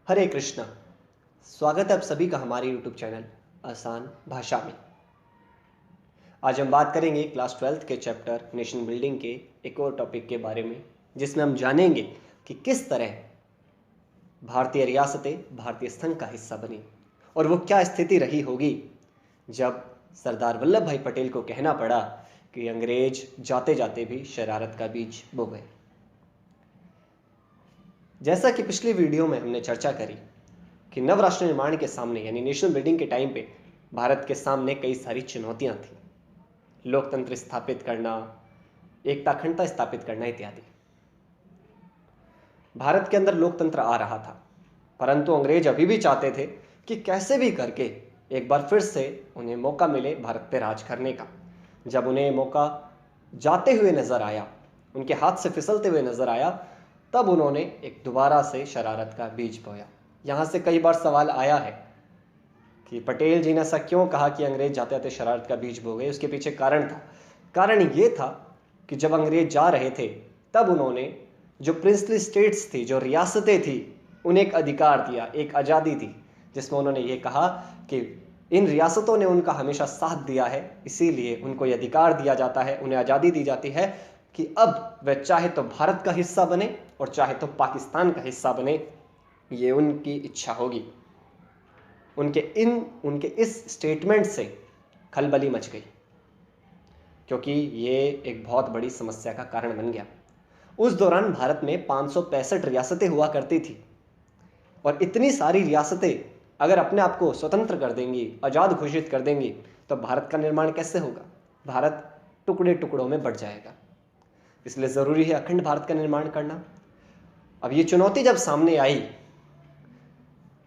हरे कृष्णा। स्वागत है आप सभी का हमारे YouTube चैनल आसान भाषा में। आज हम बात करेंगे क्लास 12th के चैप्टर नेशन बिल्डिंग के एक और टॉपिक के बारे में, जिसमें हम जानेंगे कि किस तरह भारतीय रियासतें भारतीय संघ का हिस्सा बनी और वो क्या स्थिति रही होगी जब सरदार वल्लभ भाई पटेल को कहना पड़ा कि अंग्रेज जाते जाते भी शरारत का बीज बो गए। जैसा कि पिछली वीडियो में हमने चर्चा करी कि नव राष्ट्र निर्माण के सामने यानी नेशनल बिल्डिंग के टाइम पे भारत के सामने कई सारी चुनौतियां थी। लोकतंत्र स्थापित करना, एकता अखंडता स्थापित करना इत्यादि। भारत के अंदर लोकतंत्र आ रहा था, परंतु अंग्रेज अभी भी चाहते थे कि कैसे भी करके एक बार फिर से उन्हें मौका मिले भारत पे राज करने का। जब उन्हें मौका जाते हुए नजर आया, उनके हाथ से फिसलते हुए नजर आया, तब उन्होंने एक दोबारा से शरारत का बीज बोया। यहां से कई बार सवाल आया है कि पटेल जी ने ऐसा क्यों कहा कि अंग्रेज जाते जाते शरारत का बीज बो गए। उसके पीछे कारण था। कारण ये था कि जब अंग्रेज जा रहे थे तब उन्होंने जो प्रिंसली स्टेट्स थी, जो रियासतें थी, उन्हें एक अधिकार दिया, एक आज़ादी दी, जिसमें उन्होंने ये कहा कि इन रियासतों ने उनका हमेशा साथ दिया है, इसीलिए उनको ये अधिकार दिया जाता है, उन्हें आज़ादी दी जाती है कि अब वे चाहे तो भारत का हिस्सा बने और चाहे तो पाकिस्तान का हिस्सा बने, ये उनकी इच्छा होगी। उनके इस स्टेटमेंट से खलबली मच गई, क्योंकि ये एक बहुत बड़ी समस्या का कारण बन गया। उस दौरान भारत में 565 रियासतें हुआ करती थी और इतनी सारी रियासतें अगर अपने आप को स्वतंत्र कर देंगी, आज़ाद घोषित कर देंगी, तो भारत का निर्माण कैसे होगा? भारत टुकड़े टुकड़ों में बढ़ जाएगा। इसलिए ज़रूरी है अखंड भारत का निर्माण करना। अब ये चुनौती जब सामने आई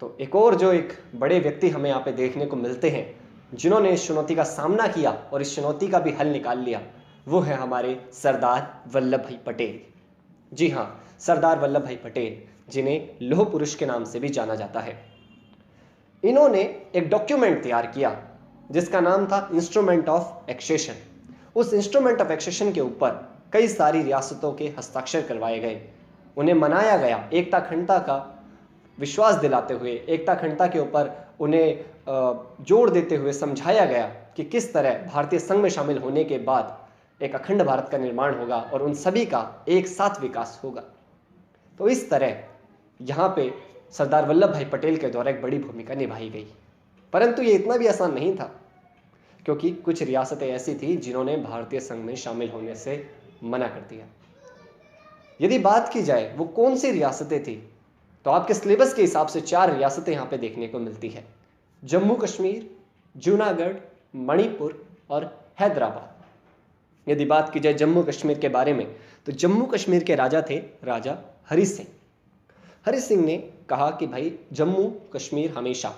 तो एक बड़े व्यक्ति हमें यहाँ पे देखने को मिलते हैं जिन्होंने इस चुनौती का सामना किया और इस चुनौती का भी हल निकाल लिया। वो है हमारे सरदार वल्लभ भाई पटेल। जी हाँ, सरदार वल्लभ भाई पटेल, जिन्हें लौह पुरुष के नाम से भी जाना जाता है। इन्होंने एक डॉक्यूमेंट तैयार किया जिसका नाम था इंस्ट्रूमेंट ऑफ एक्सेशन। उस इंस्ट्रूमेंट ऑफ एक्सेशन के ऊपर कई सारी रियासतों के हस्ताक्षर करवाए गए। उन्हें मनाया गया, एकता अखंडता का विश्वास दिलाते हुए, एकता अखंडता के ऊपर उन्हें जोर देते हुए समझाया गया कि किस तरह भारतीय संघ में शामिल होने के बाद एक अखंड भारत का निर्माण होगा और उन सभी का एक साथ विकास होगा। तो इस तरह यहाँ पे सरदार वल्लभ भाई पटेल के द्वारा एक बड़ी भूमिका निभाई गई। परंतु ये इतना भी आसान नहीं था, क्योंकि कुछ रियासतें ऐसी थी जिन्होंने भारतीय संघ में शामिल होने से मना कर दिया। यदि बात की जाए वो कौन सी रियासतें थी, तो आपके सिलेबस के हिसाब से 4 रियासतें यहाँ पे देखने को मिलती है: जम्मू कश्मीर, जूनागढ़, मणिपुर और हैदराबाद। यदि बात की जाए जम्मू कश्मीर के बारे में, तो जम्मू कश्मीर के राजा थे राजा हरि सिंह। हरि सिंह ने कहा कि भाई जम्मू कश्मीर हमेशा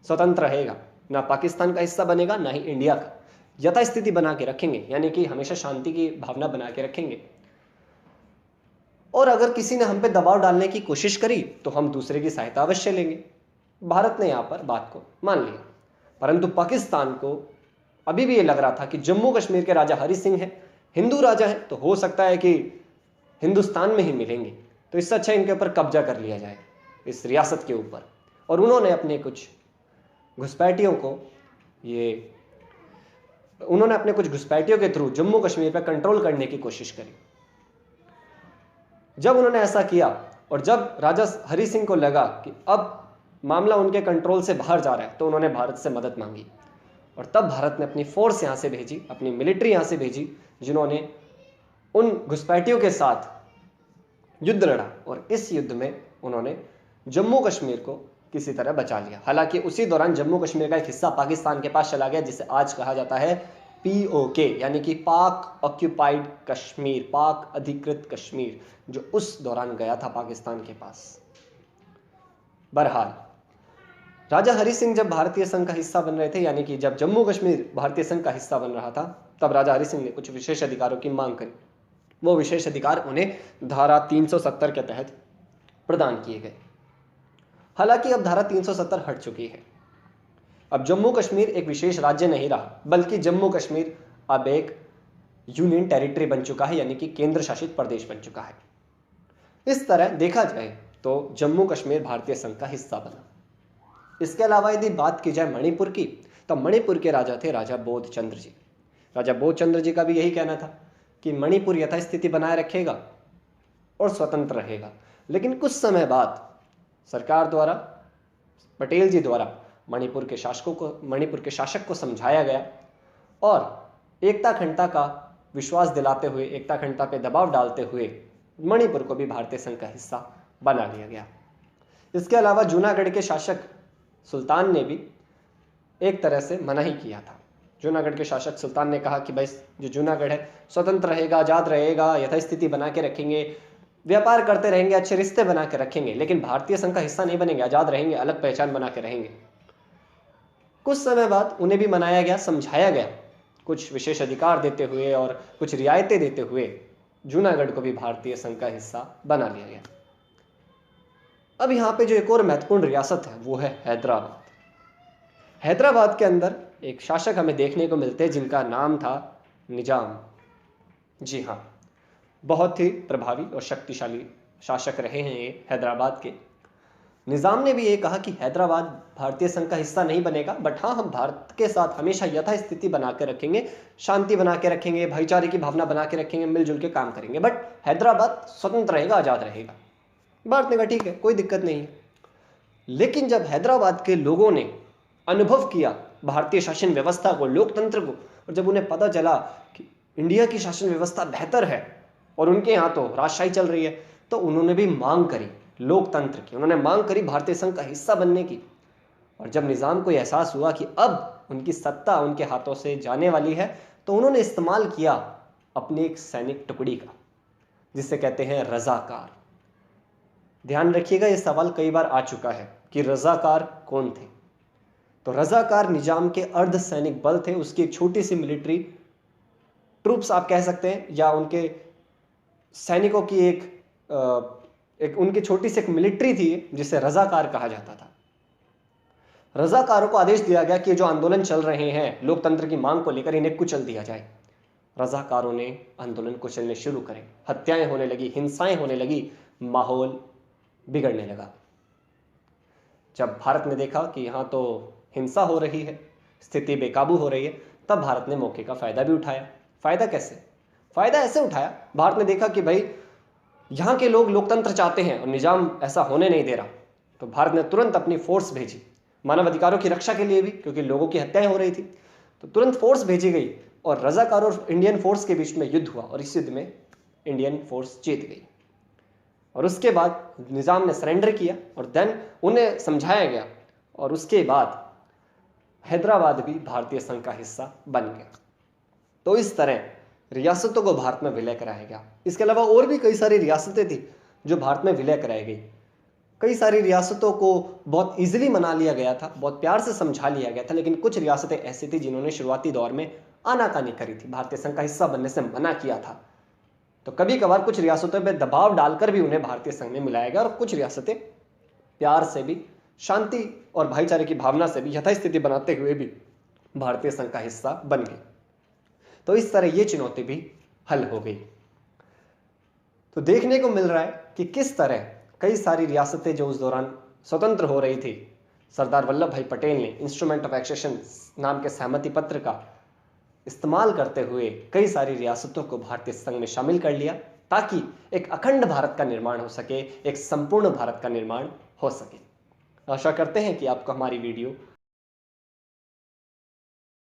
स्वतंत्र रहेगा, ना पाकिस्तान का हिस्सा बनेगा ना ही इंडिया का। यथास्थिति बना के रखेंगे, यानी कि हमेशा शांति की भावना बना के रखेंगे, और अगर किसी ने हम पे दबाव डालने की कोशिश करी तो हम दूसरे की सहायता अवश्य लेंगे। भारत ने यहाँ पर बात को मान लिया। परंतु पाकिस्तान को अभी भी ये लग रहा था कि जम्मू कश्मीर के राजा हरि सिंह है, हिंदू राजा है, तो हो सकता है कि हिंदुस्तान में ही मिलेंगे, तो इससे अच्छा इनके ऊपर कब्जा कर लिया जाए, इस रियासत के ऊपर। और उन्होंने अपने कुछ घुसपैठियों के थ्रू जम्मू कश्मीर पर कंट्रोल करने की कोशिश करी। जब उन्होंने ऐसा किया और जब राजा हरि सिंह को लगा कि अब मामला उनके कंट्रोल से बाहर जा रहा है, तो उन्होंने भारत से मदद मांगी। और तब भारत ने अपनी फोर्स यहाँ से भेजी, अपनी मिलिट्री यहाँ से भेजी, जिन्होंने उन घुसपैठियों के साथ युद्ध लड़ा और इस युद्ध में उन्होंने जम्मू कश्मीर को किसी तरह बचा लिया। हालांकि उसी दौरान जम्मू कश्मीर का एक हिस्सा पाकिस्तान के पास चला गया, जिसे आज कहा जाता है POK, यानी कि पाक ऑक्यूपाइड कश्मीर, पाक अधिकृत कश्मीर, जो उस दौरान गया था पाकिस्तान के पास। बहरहाल राजा हरि सिंह जब भारतीय संघ का हिस्सा बन रहे थे, यानी कि जब जम्मू कश्मीर भारतीय संघ का हिस्सा बन रहा था, तब राजा हरि सिंह ने कुछ विशेष अधिकारों की मांग करी। वो विशेष अधिकार उन्हें धारा 370 के तहत प्रदान किए गए। हालांकि अब धारा 370 हट चुकी है। अब जम्मू कश्मीर एक विशेष राज्य नहीं रहा, बल्कि जम्मू कश्मीर अब एक यूनियन टेरिटरी बन चुका है, यानी कि केंद्र शासित प्रदेश बन चुका है। इस तरह देखा जाए तो जम्मू कश्मीर भारतीय संघ का हिस्सा बना। इसके अलावा यदि बात की जाए मणिपुर की, तो मणिपुर के राजा थे राजा बोधचंद्र जी। राजा बोधचंद्र जी का भी यही कहना था कि मणिपुर यथास्थिति बनाए रखेगा और स्वतंत्र रहेगा। लेकिन कुछ समय बाद सरकार द्वारा, पटेल जी द्वारा मणिपुर के शासक को समझाया गया और एकता अखंडता का विश्वास दिलाते हुए, एकता अखंडता पे दबाव डालते हुए मणिपुर को भी भारतीय संघ का हिस्सा बना लिया गया। इसके अलावा जूनागढ़ के शासक सुल्तान ने भी एक तरह से मना ही किया था। जूनागढ़ के शासक सुल्तान ने कहा कि भाई जो जूनागढ़ है स्वतंत्र रहेगा, आज़ाद रहेगा, यथास्थिति बना के रखेंगे, व्यापार करते रहेंगे, अच्छे रिश्ते बना के रखेंगे, लेकिन भारतीय संघ का हिस्सा नहीं बनेंगे, आज़ाद रहेंगे, अलग पहचान बना के रहेंगे। कुछ समय बाद उन्हें भी मनाया गया, समझाया गया, कुछ विशेष अधिकार देते हुए और कुछ रियायतें देते हुए जूनागढ़ को भी भारतीय संघ का हिस्सा बना लिया गया। अब यहाँ पे जो एक और महत्वपूर्ण रियासत है वो है हैदराबाद। हैदराबाद के अंदर एक शासक हमें देखने को मिलते हैं जिनका नाम था निजाम। जी हाँ, बहुत ही प्रभावी और शक्तिशाली शासक रहे हैं ये हैदराबाद के। निजाम ने भी ये कहा कि हैदराबाद भारतीय संघ का हिस्सा नहीं बनेगा, बट हाँ, हम भारत के साथ हमेशा यथास्थिति बना के रखेंगे, शांति बना के रखेंगे, भाईचारे की भावना बना के रखेंगे, मिलजुल के काम करेंगे, बट हैदराबाद स्वतंत्र रहेगा, आज़ाद रहेगा। भारत ने कहा ठीक है, कोई दिक्कत नहीं है। लेकिन जब हैदराबाद के लोगों ने अनुभव किया भारतीय शासन व्यवस्था को, लोकतंत्र को, और जब उन्हें पता चला कि इंडिया की शासन व्यवस्था बेहतर है और उनके यहाँ तो राजशाही चल रही है, तो उन्होंने भी मांग करी लोकतंत्र की, उन्होंने मांग करी भारतीय संघ का हिस्सा बनने की। और जब निजाम को एहसास हुआ कि अब उनकी सत्ता उनके हाथों से जाने वाली है, तो उन्होंने इस्तेमाल किया अपनी एक सैनिक टुकड़ी का, जिसे कहते हैं रजाकार। ध्यान रखिएगा, यह सवाल कई बार आ चुका है कि रजाकार कौन थे। तो रजाकार निजाम के अर्ध सैनिक बल थे, उसकी एक छोटी सी मिलिट्री ट्रूप्स आप कह सकते हैं, या उनके सैनिकों की एक उनकी छोटी सी एक मिलिट्री थी जिसे रजाकार कहा जाता था। रजाकारों को आदेश दिया गया कि जो आंदोलन चल रहे हैं लोकतंत्र की मांग को लेकर, इन्हें कुचल दिया जाए। रजाकारों ने आंदोलन कुचलने शुरू करे, हत्याएं होने लगी, हिंसाएं होने लगी, माहौल बिगड़ने लगा। जब भारत ने देखा कि यहां तो हिंसा हो रही है, स्थिति बेकाबू हो रही है, तब भारत ने मौके का फायदा भी उठाया। फायदा कैसे? फायदा ऐसे उठाया, भारत ने देखा कि भाई यहाँ के लोग लोकतंत्र चाहते हैं और निजाम ऐसा होने नहीं दे रहा, तो भारत ने तुरंत अपनी फोर्स भेजी मानव अधिकारों की रक्षा के लिए भी, क्योंकि लोगों की हत्याएं हो रही थी। तो तुरंत फोर्स भेजी गई और रजाकार और इंडियन फोर्स के बीच में युद्ध हुआ और इस युद्ध में इंडियन फोर्स जीत गई। और उसके बाद निजाम ने सरेंडर किया और देन उन्हें समझाया गया, और उसके बाद हैदराबाद भी भारतीय संघ का हिस्सा बन गया। तो इस तरह रियासतों को भारत में विलय कराया गया। इसके अलावा और भी कई सारी रियासतें थी जो भारत में विलय कराई गई। कई सारी रियासतों को बहुत इजीली मना लिया गया था, बहुत प्यार से समझा लिया गया था, लेकिन कुछ रियासतें ऐसी थी जिन्होंने शुरुआती दौर में आनाकानी करी थी, भारतीय संघ का हिस्सा बनने से मना किया था। तो कभी कभार कुछ रियासतों पर दबाव डालकर भी उन्हें भारतीय संघ में मिलाया गया और कुछ रियासतें प्यार से भी, शांति और भाईचारे की भावना से भी, यथास्थिति बनाते हुए भी भारतीय संघ का हिस्सा बन गई। तो इस तरह ये चुनौती भी हल हो गई। तो देखने को मिल रहा है कि किस तरह कई सारी रियासतें जो उस दौरान स्वतंत्र हो रही थी, सरदार वल्लभ भाई पटेल ने इंस्ट्रूमेंट ऑफ एक्सेशन नाम के सहमति पत्र का इस्तेमाल करते हुए कई सारी रियासतों को भारतीय संघ में शामिल कर लिया, ताकि एक अखंड भारत का निर्माण हो सके, एक संपूर्ण भारत का निर्माण हो सके। आशा करते हैं कि आपको हमारी वीडियो